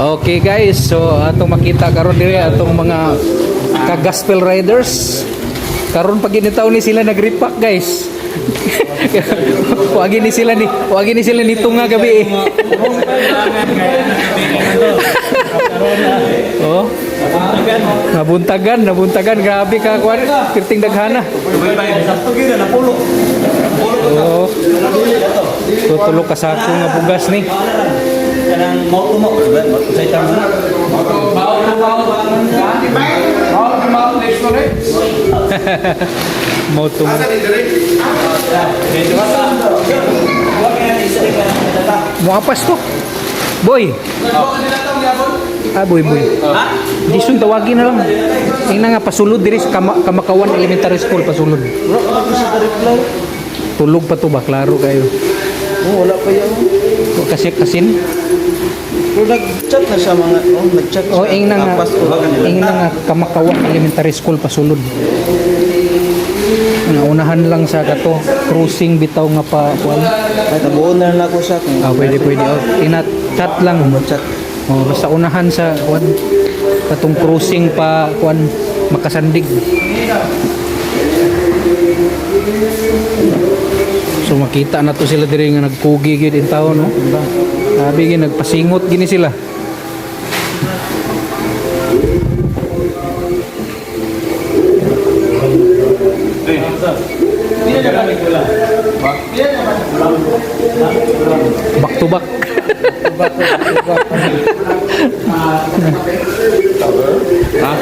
Okay guys, so atong makita karon diri atong mga ka-gospel riders. Karon pag ginitaw ni sila nag-repack guys. Wagi ni sila ni tunga gabi. Oh. Nabuntagan grabe ka kuan, kirting daghana. Oh. Tutulog ka sa akong nga bugas ni. Kanang mau sa itang Mau tumo. Mau apa to? Boy. Ah, boy. Disun tawagin na lang. Ina nga pasulod diri sa Kamakawan Elementary School pasulod. Tulog pa to ba klaro kayo. Oh, wala pa yan. Kasi kasin. Pero nag-chat na siya mga, nag-chat siya. Oh, ing na nga Kamakawan Elementary School pasulod. Unahan lang sa kato cruising bitaw nga pa kuan. Ay, nabuon na lang ako siya. Pwede. Oh, chat lang. Chat. Oh, basta unahan sa kuan katong cruising pa kuan makasandig. So makita na to sila diri nga nagkugi gid in taon no. Sabi gid nagpasingot gini sila. Back to back. Ha?